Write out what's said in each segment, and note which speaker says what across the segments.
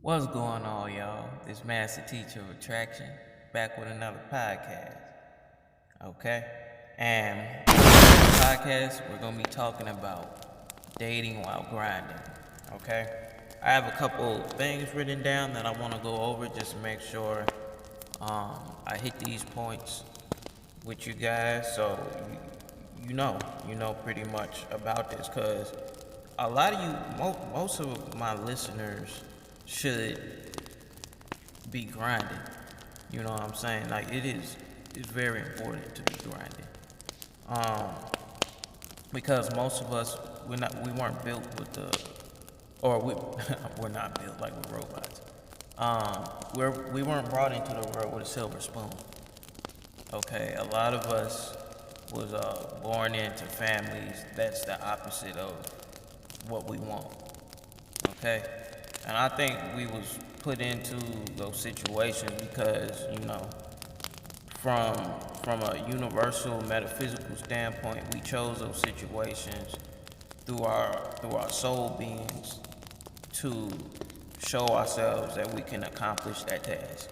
Speaker 1: What's going on, y'all? This Master Teacher of Attraction back with another podcast. Okay? And in this podcast, we're going to be talking about dating while grinding. Okay? I have a couple things written down that I want to go over just to make sure I hit these points with you guys so you know pretty much about this, because a lot of you, most of my listeners should be grinding. You know what I'm saying? Like it's very important to be grinding. Because most of us we weren't built with the or we we're not built like we're robots. We weren't brought into the world with a silver spoon. Okay, a lot of us was born into families that's the opposite of what we want. Okay, and I think we was put into those situations because from a universal metaphysical standpoint, we chose those situations through our soul beings to show ourselves that we can accomplish that task.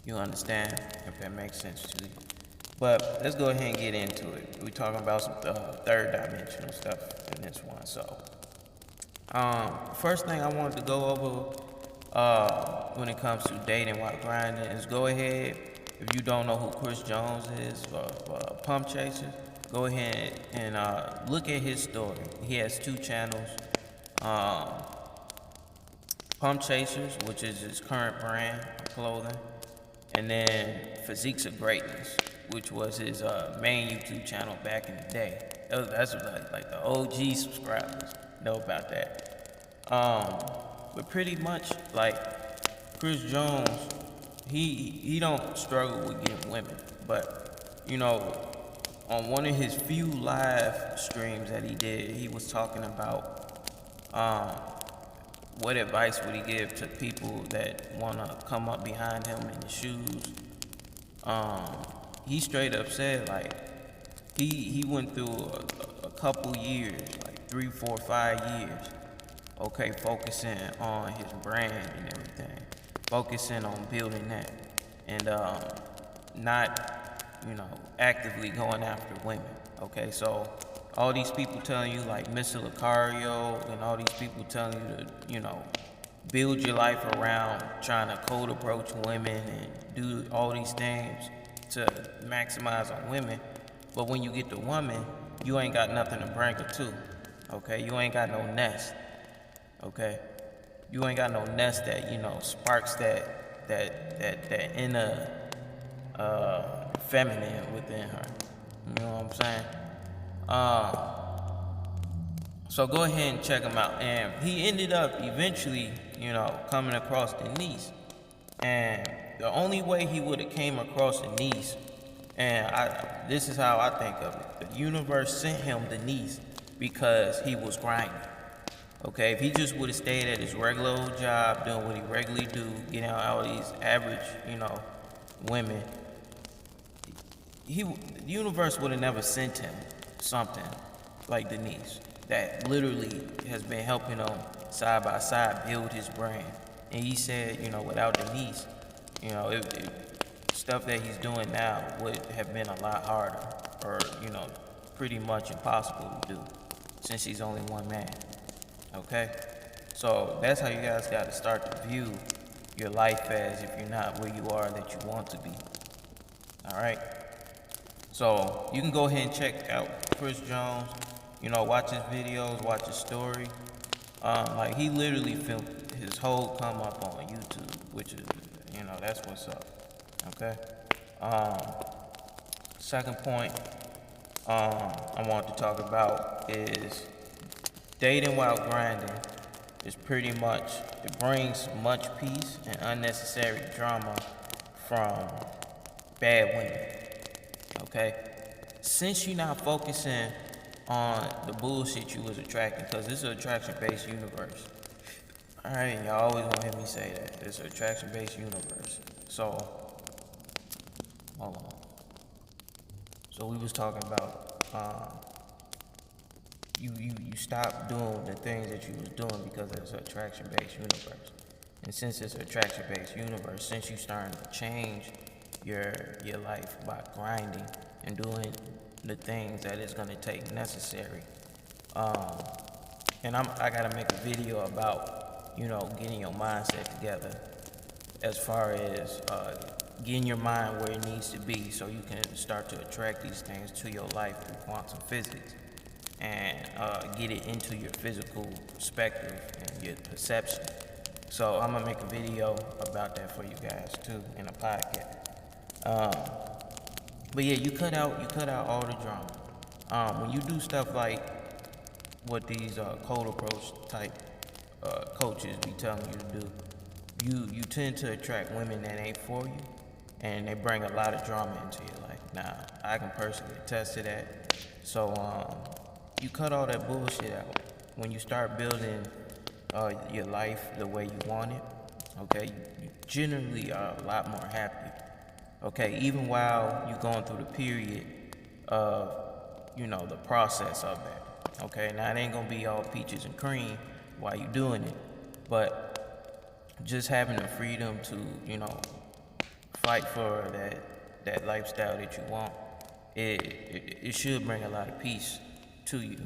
Speaker 1: You understand? If that makes sense to you. But let's go ahead and get into it. We're talking about some third dimensional stuff in this one. So, first thing I wanted to go over when it comes to dating while grinding is go ahead. If you don't know who Chris Jones is, Pump Chaser, go ahead and look at his story. He has two channels. Pump Chasers, which is his current brand of clothing, and then Physiques of Greatness, which was his main YouTube channel back in the day. That's like the OG subscribers know about that. But pretty much like Chris Jones, he don't struggle with getting women, but on one of his few live streams that he did, he was talking about what advice would he give to people that want to come up behind him in the shoes. He straight up said, like, he went through a couple years, like 3, 4, 5 years, okay, focusing on his brand and everything, focusing on building that, and not actively going after women. Okay, so all these people telling you, like Mr. Lucario and all these people telling you to build your life around trying to cold approach women and do all these things to maximize on women, but when you get the woman, you ain't got nothing to bring her to. Okay, you ain't got no nest. Okay, you ain't got no nest that sparks that inner feminine within her. You know what I'm saying? So go ahead and check him out. And he ended up eventually, coming across Denise. And the only way he would have came across Denise, and this is how I think of it: the universe sent him Denise because he was grinding. Okay, if he just would have stayed at his regular old job, doing what he regularly do, getting all these average, women, the universe would have never sent him something like Denise that literally has been helping him side by side build his brand. And he said, without Denise, stuff that he's doing now would have been a lot harder, or pretty much impossible to do, since he's only one man. Okay, so that's how you guys got to start to view your life as, if you're not where you are that you want to be. All right. So you can go ahead and check out Chris Jones, watch his videos, watch his story. Like, he literally filmed his whole come up on YouTube, which is, that's what's up. Okay. Second point I want to talk about is dating while grinding is pretty much, it brings much peace and unnecessary drama from bad women. Okay, since you're not focusing on the bullshit you was attracting, because this is an attraction-based universe. All right, y'all always want to hear me say that. It's an attraction-based universe. So, hold on. So we was talking about you stop doing the things that you was doing because it's an attraction-based universe. And since it's an attraction-based universe, since you starting to change your life by grinding and doing the things that is gonna take necessary. And I gotta make a video about, getting your mindset together as far as getting your mind where it needs to be so you can start to attract these things to your life through quantum physics and get it into your physical perspective and your perception. So I'm gonna make a video about that for you guys too in a podcast. But yeah, you cut out all the drama. When you do stuff like what these cold approach type coaches be telling you to do, you tend to attract women that ain't for you, and they bring a lot of drama into your life. Now, I can personally attest to that. So you cut all that bullshit out. When you start building your life the way you want it, okay, you generally are a lot more happy. Okay, even while you're going through the period of, the process of that. Okay, now it ain't gonna be all peaches and cream while you're doing it, but just having the freedom to, fight for that lifestyle that you want, it should bring a lot of peace to you.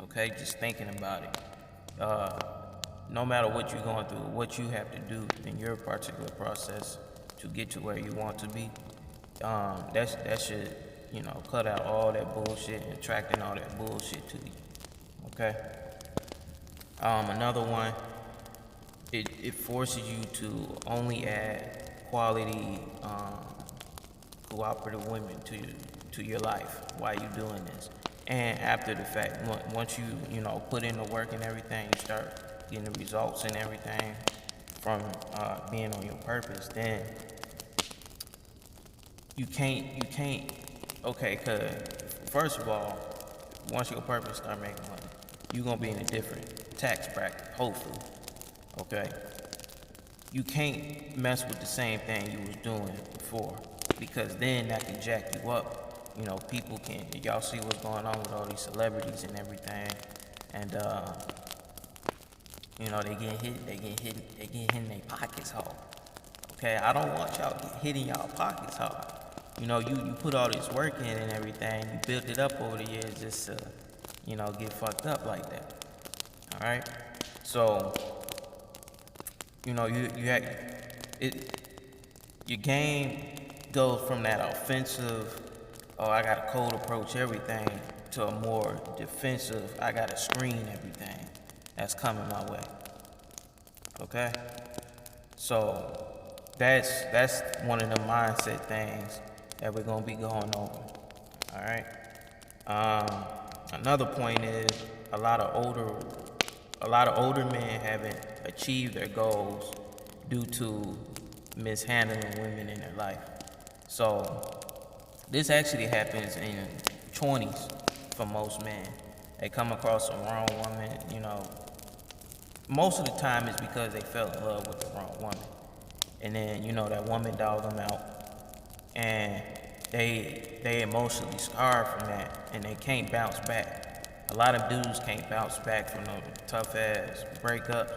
Speaker 1: Okay, just thinking about it. No matter what you're going through, what you have to do in your particular process to get to where you want to be, that should, cut out all that bullshit and attracting all that bullshit to you. Okay. Another one, it forces you to only add quality, cooperative women to your life while you're doing this. And after the fact, once you put in the work and everything, you start getting the results and everything from being on your purpose, then you can't. Okay, cause first of all, once your purpose start making money, you're gonna be in a different tax bracket, hopefully. Okay? You can't mess with the same thing you was doing before, because then that can jack you up. People can, y'all see what's going on with all these celebrities and everything, and they getting hitting their pockets hard. Okay, I don't want y'all hitting y'all pockets hard. You put all this work in and everything, you built it up over the years just to, get fucked up like that. All right, so you have your game goes from that offensive, oh, I gotta cold approach everything, to a more defensive, I gotta screen everything that's coming my way. Okay, so that's one of the mindset things that we're gonna be going over. All right. Another point is a lot of older men haven't achieved their goals due to mishandling women in their life. So this actually happens in 20s for most men. They come across the wrong woman, most of the time it's because they fell in love with the wrong woman. And then, that woman dogged them out. And they emotionally scarred from that, and they can't bounce back. A lot of dudes can't bounce back from a tough ass breakup.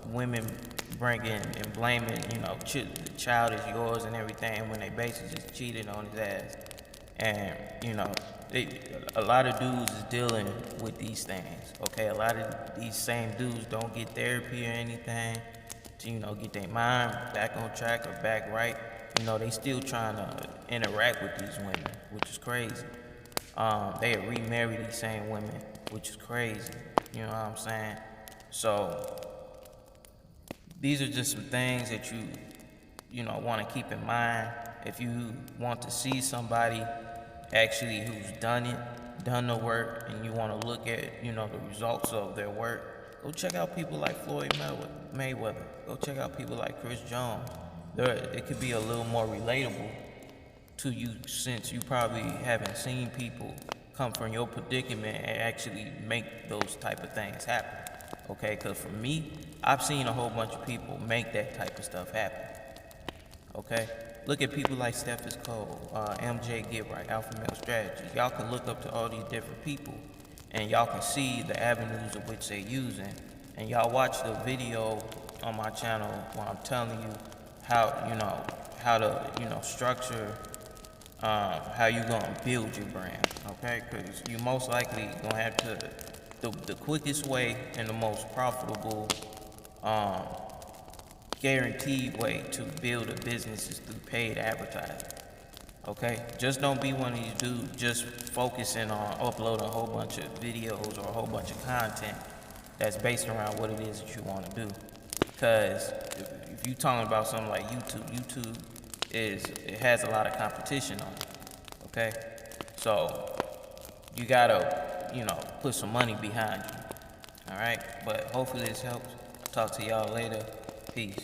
Speaker 1: Women bringing and blaming, the child is yours and everything, when they basically just cheated on his ass. And a lot of dudes is dealing with these things. Okay, a lot of these same dudes don't get therapy or anything to get their mind back on track or back right. They still trying to interact with these women, which is crazy. They remarry these same women, which is crazy. You know what I'm saying? So these are just some things that you want to keep in mind. If you want to see somebody actually who's done the work, and you want to look at the results of their work, go check out people like Floyd Mayweather. Go check out people like Chris Jones. It could be a little more relatable to you, since you probably haven't seen people come from your predicament and actually make those type of things happen. Okay, because for me, I've seen a whole bunch of people make that type of stuff happen. Okay, look at people like Stephens Cole, MJ Get Right, Alpha Male Strategy. Y'all can look up to all these different people, and y'all can see the avenues of which they're using, and y'all watch the video on my channel where I'm telling you how, how to, structure, how you gonna build your brand, okay? Because you most likely gonna have to, the quickest way and the most profitable, guaranteed way to build a business is through paid advertising. Okay, just don't be one of these dudes just focusing on uploading a whole bunch of videos or a whole bunch of content that's based around what it is that you want to do. Because if you're talking about something like YouTube it has a lot of competition on it. Okay, so you gotta put some money behind you. All right, but hopefully this helps. Talk to y'all later. Peace.